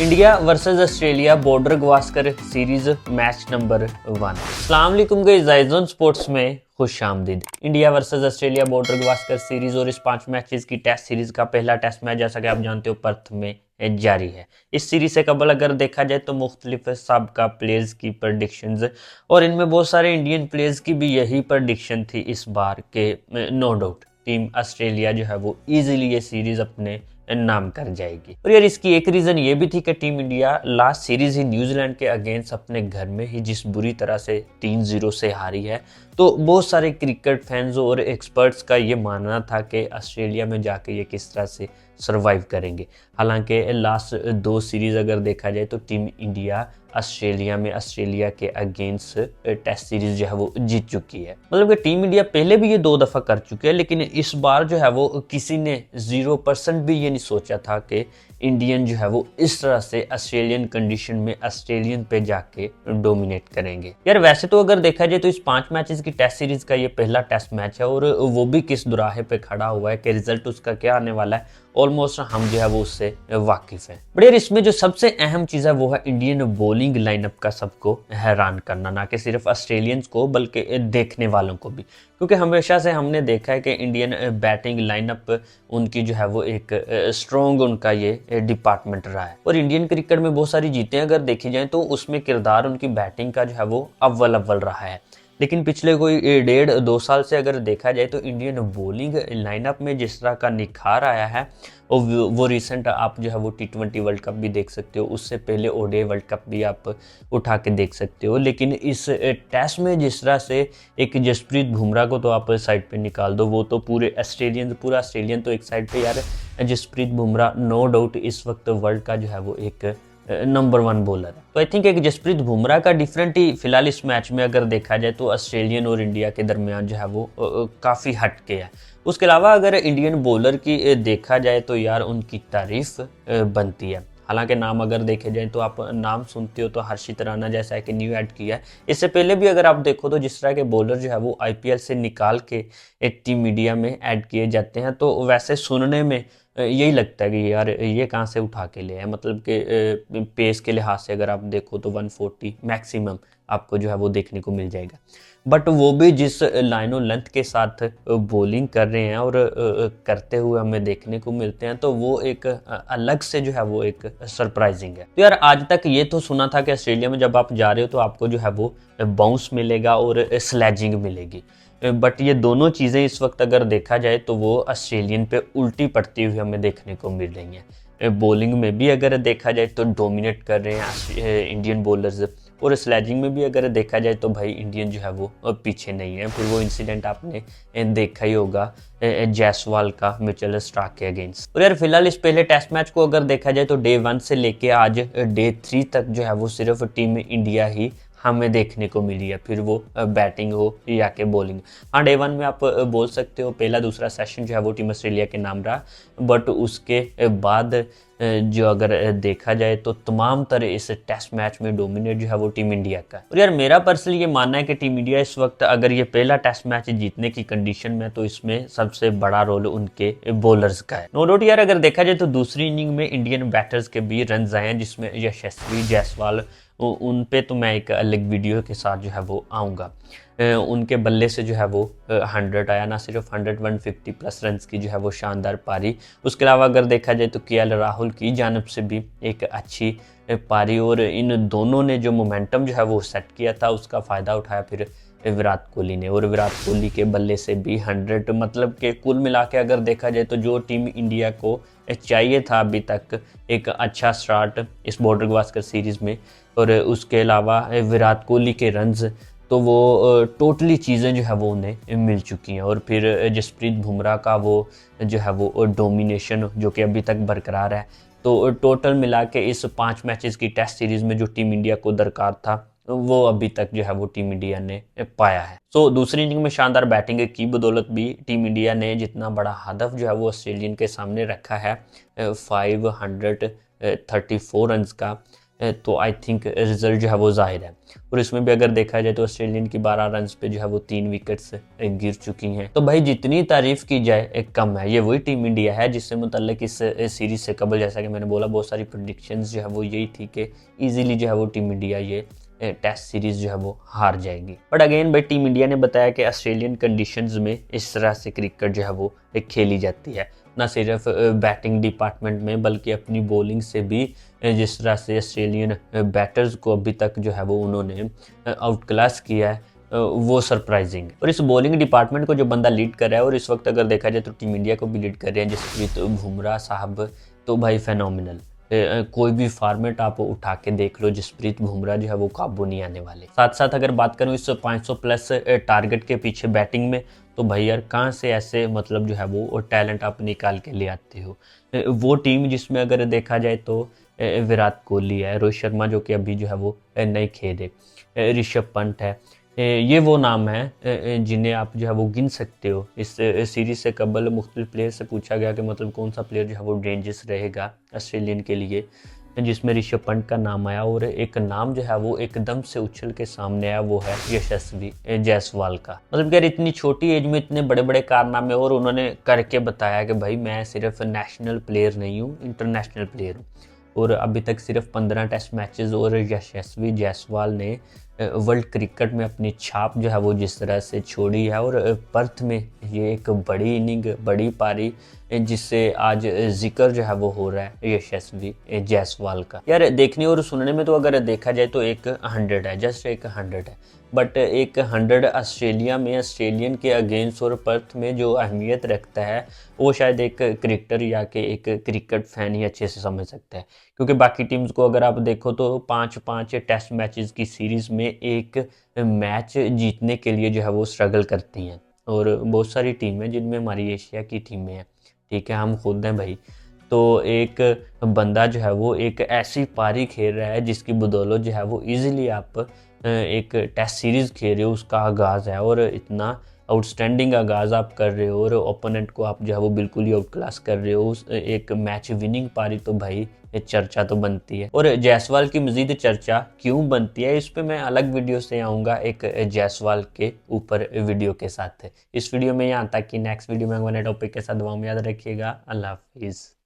India versus Australia border Gavaskar series match number 1। अस्सलाम वालेकुम guys, आइज़ोन sports में खुश आमदीद। India versus Australia border Gavaskar series और इस 5 मैचेस की टेस्ट सीरीज का पहला टेस्ट मैच जैसा कि आप जानते हो पर्थ में जारी है। इस सीरीज से कबल अगर देखा जाए तो मुख्तलिफ साबका प्लेयर्स की प्रडिक्शंस और इनमें बहुत सारे इंडियन प्लेयर्स की भी यही प्रडिक्शन थी इस बार के। नो डाउट टीम ऑस्ट्रेलिया जो है वो इजीली ये सीरीज अपने नाम कर जाएगी। और यार इसकी एक रीजन ये भी थी कि टीम इंडिया लास्ट सीरीज ही न्यूजीलैंड के अगेंस्ट अपने घर में ही जिस बुरी तरह से 3-0 से हारी है, तो बहुत सारे क्रिकेट फैंस और एक्सपर्ट्स का ये मानना था कि ऑस्ट्रेलिया में जाके ये किस तरह से सरवाइव करेंगे। हालांकि लास्ट 2 सीरीज अगर देखा जाए तो टीम इंडिया ऑस्ट्रेलिया में ऑस्ट्रेलिया के अगेंस्ट टेस्ट सीरीज जो है वो जीत चुकी है। मतलब कि टीम इंडिया पहले भी ये 2 दफा कर चुकी है, लेकिन इस बार जो है वो किसी ने 0% भी ये नहीं सोचा था कि इंडियन जो है वो इस तरह से ऑस्ट्रेलियन कंडीशन में ऑस्ट्रेलियन पे जाके डोमिनेट करेंगे। यार वैसे तो अगर देखा जाए तो इस 5 मैचेस की टेस्ट सीरीज का ये पहला टेस्ट मैच है और वो भी किस दुराहे पे खड़ा हुआ है कि रिजल्ट उसका क्या आने वाला है ऑलमोस्ट हम जो है वो उससे वाकिफ है। बट यार इसमें जो सबसे अहम चीज है वो है इंडियन बॉलिंग लाइनअप का सबको हैरान करना, ना कि सिर्फ ऑस्ट्रेलियंस को बल्कि देखने वालों को भी, क्योंकि हमेशा से हमने देखा है कि इंडियन बैटिंग लाइनअप उनकी जो है वो एक स्ट्रॉन्ग उनका ये डिपार्टमेंट रहा है। और इंडियन क्रिकेट में बहुत सारी जीतें अगर देखी जाए तो उसमें किरदार उनकी बैटिंग का जो है वो अव्वल रहा है। लेकिन पिछले कोई 1.5-2 साल से अगर देखा जाए तो इंडियन बॉलिंग लाइनअप में जिस तरह का निखार आया है और वो रिसेंट आप जो है वो T20 वर्ल्ड कप भी देख सकते हो, उससे पहले ODI वर्ल्ड कप भी आप उठा के देख सकते हो। लेकिन इस टेस्ट में जिस तरह से एक जसप्रीत बुमराह को तो आप साइड पे निकाल दो, वो तो पूरा ऑस्ट्रेलियन तो एक साइड पे यार, जसप्रीत बुमराह नो डाउट इस वक्त वर्ल्ड का जो है वो एक नंबर 1 बॉलर है। तो आई थिंक एक जसप्रीत बुमराह का डिफरेंट ही फिलहाल इस मैच में अगर देखा जाए तो ऑस्ट्रेलियन और इंडिया के दरमियान जो है वो काफ़ी हटके है। उसके अलावा अगर इंडियन बॉलर की देखा जाए तो यार उनकी तारीफ बनती है। हालांकि नाम अगर देखे जाए तो आप नाम सुनते हो तो हर्षित राणा जैसा है कि न्यू ऐड किया है। इससे पहले भी अगर आप देखो तो जिस तरह के बॉलर जो है वो IPL से निकाल के एक टीम इंडिया में ऐड किए जाते हैं, तो वैसे सुनने में यही लगता है कि यार ये कहाँ से उठा के ले आए। मतलब कि पेस के लिहाज से अगर आप देखो तो 140 मैक्सिमम आपको जो है वो देखने को मिल जाएगा। बट वो भी जिस लाइन और लेंथ के साथ बॉलिंग कर रहे हैं और करते हुए हमें देखने को मिलते हैं, तो वो एक अलग से जो है वो एक सरप्राइजिंग है। तो यार आज तक ये तो सुना था कि ऑस्ट्रेलिया में जब आप जा रहे हो तो आपको जो है वो बाउंस मिलेगा और स्लैजिंग मिलेगी, बट ये दोनों चीज़ें इस वक्त अगर देखा जाए तो वो ऑस्ट्रेलियन पे उल्टी पड़ती हुई हमें देखने को मिल रही हैं। बॉलिंग में भी अगर देखा जाए तो डोमिनेट कर रहे हैं इंडियन बॉलर्स, और स्लैजिंग में भी अगर देखा जाए तो भाई इंडियन जो है वो पीछे नहीं है। फिर वो इंसिडेंट आपने देखा ही होगा जायसवाल का मिचेल स्टार्क के अगेंस्ट। और यार फिलहाल इस पहले टेस्ट मैच को अगर देखा जाए तो डे 1 से लेके आज डे 3 तक जो है वो सिर्फ टीम इंडिया ही हमें देखने को मिली है, फिर वो बैटिंग हो या के बॉलिंग। हाँ डे 1 में आप बोल सकते हो पहला दूसरा सेशन जो है वो टीम ऑस्ट्रेलिया के नाम रहा, बट उसके बाद जो अगर देखा जाए तो तमाम तरह इस टेस्ट मैच में डोमिनेट जो है वो टीम इंडिया का। और यार मेरा पर्सनली ये मानना है कि टीम इंडिया इस वक्त अगर ये पहला टेस्ट मैच जीतने की कंडीशन में, तो इसमें सबसे बड़ा रोल उनके बॉलर्स का है। नो डाउट यार अगर देखा जाए तो दूसरी इनिंग में इंडियन बैटर्स के भी रन आए हैं, जिसमें यशस्वी जायसवाल, उन पे तो मैं एक अलग वीडियो के साथ जो है वो आऊँगा। उनके बल्ले से जो है वो 100 आया, ना सिर्फ 100 150 प्लस रन की जो है वो शानदार पारी। उसके अलावा अगर देखा जाए तो KL राहुल की जानब से भी एक अच्छी पारी, और इन दोनों ने जो मोमेंटम जो है वो सेट किया था उसका फ़ायदा उठाया फिर विराट कोहली ने, और विराट कोहली के बल्ले से भी 100। मतलब कि कुल मिला के अगर देखा जाए तो जो टीम इंडिया को चाहिए था अभी तक एक अच्छा स्टार्ट इस बॉर्डर गवास्कर सीरीज़ में, और उसके अलावा विराट कोहली के रन्स, तो वो टोटली चीज़ें जो है वो उन्हें मिल चुकी हैं। और फिर जसप्रीत बुमराह का वो जो है वो डोमिनेशन जो कि अभी तक बरकरार है। तो टोटल मिला के इस 5 मैचेस की टेस्ट सीरीज़ में जो टीम इंडिया को दरकार था वो अभी तक जो है वो टीम इंडिया ने पाया है। सो दूसरी इनिंग में शानदार बैटिंग की बदौलत भी टीम इंडिया ने जितना बड़ा हदफ जो है वो ऑस्ट्रेलियन के सामने रखा है 534 रन का, तो आई थिंक रिजल्ट जो है वो जाहिर है। और इसमें भी अगर देखा जाए तो ऑस्ट्रेलियन की 12 रन पे जो है वो 3 विकेट्स गिर चुकी हैं। तो भाई जितनी तारीफ की जाए एक कम है। ये वही टीम इंडिया है जिससे मुतल्लिक इस सीरीज से कबल, जैसा कि मैंने बोला, बहुत सारी प्रेडिक्शंस जो है वो यही थी कि ईजिली जो है वो टीम इंडिया ये टेस्ट सीरीज जो है वो हार जाएगी। बट अगेन भाई टीम इंडिया ने बताया कि ऑस्ट्रेलियन कंडीशंस में इस तरह से क्रिकेट जो है वो खेली जाती है, ना सिर्फ बैटिंग डिपार्टमेंट में बल्कि अपनी बॉलिंग से भी। जिस तरह से ऑस्ट्रेलियन बैटर्स को अभी तक जो है वो उन्होंने आउट क्लास किया है, वो सरप्राइजिंग। और इस बॉलिंग डिपार्टमेंट को जो बंदा लीड कर रहा है, और इस वक्त अगर देखा जाए तो टीम इंडिया को भी लीड कर रहे हैं जसप्रीत बुमराह साहब, तो भाई फेनोमिनल। कोई भी फॉर्मेट आप उठा के देख लो, जसप्रीत बुमराह जो है वो काबू नहीं आने वाले। साथ साथ अगर बात करूँ इस 500 प्लस टारगेट के पीछे बैटिंग में, तो भाई यार कहाँ से ऐसे मतलब जो है वो टैलेंट आप निकाल के ले आते हो। वो टीम जिसमें अगर देखा जाए तो विराट कोहली है, रोहित शर्मा जो कि अभी जो है वो नहीं खेले, ऋषभ पंत है, ये वो नाम है जिन्हें आप जो है वो गिन सकते हो। इस सीरीज से कबल मुख्तलिफ प्लेयर से पूछा गया कि मतलब कौन सा प्लेयर जो है वो डेंजरस रहेगा ऑस्ट्रेलियन के लिए, जिसमें ऋषभ पंत का नाम आया। और एक नाम जो है वो एकदम से उछल के सामने आया, वो है यशस्वी जायसवाल का। मतलब यार इतनी छोटी एज में इतने बड़े बड़े कारनामे, और उन्होंने करके बताया कि भाई मैं सिर्फ नेशनल प्लेयर नहीं हूँ, इंटरनेशनल प्लेयर हूँ। और अभी तक सिर्फ 15 टेस्ट मैचेस, और यशस्वी जायसवाल ने वर्ल्ड क्रिकेट में अपनी छाप जो है वो जिस तरह से छोड़ी है। और पर्थ में ये एक बड़ी इनिंग, बड़ी पारी, जिससे आज जिक्र जो है वो हो रहा है यशस्वी जायसवाल का। यार देखने और सुनने में तो अगर देखा जाए तो एक 100 है, जस्ट एक 100 है। बट एक 100 ऑस्ट्रेलिया में ऑस्ट्रेलियन के अगेंस्ट और पर्थ में जो अहमियत रखता है, वो शायद एक क्रिकेटर या कि एक क्रिकेट फैन ही अच्छे से समझ सकता है। क्योंकि बाकी टीम्स को अगर आप देखो तो 5-5 टेस्ट मैचेस की सीरीज में एक मैच जीतने के लिए जो है वो स्ट्रगल करती हैं। और बहुत सारी टीमें जिनमें हमारी एशिया की टीमें हैं, ठीक है, हम खुद हैं भाई। तो एक बंदा जो है वो एक ऐसी पारी खेल रहा है जिसकी बदौलत जो है वो इजीली आप एक टेस्ट सीरीज़ खेल रहे हो, उसका आगाज़ है, और इतना आउटस्टैंडिंग आगाज़ आप कर रहे हो, और ओपोनेंट को आप जो है वो बिल्कुल ही आउट क्लास कर रहे हो, एक मैच विनिंग पारी, तो भाई चर्चा तो बनती है। और जायसवाल की मजीद चर्चा क्यों बनती है, इस पे मैं अलग वीडियो से आऊँगा एक जायसवाल के ऊपर वीडियो के साथ। इस वीडियो में यहाँ तक कि नेक्स्ट वीडियो में नए टॉपिक के साथ दुआ में याद रखिएगा। अल्लाह हाफिज़।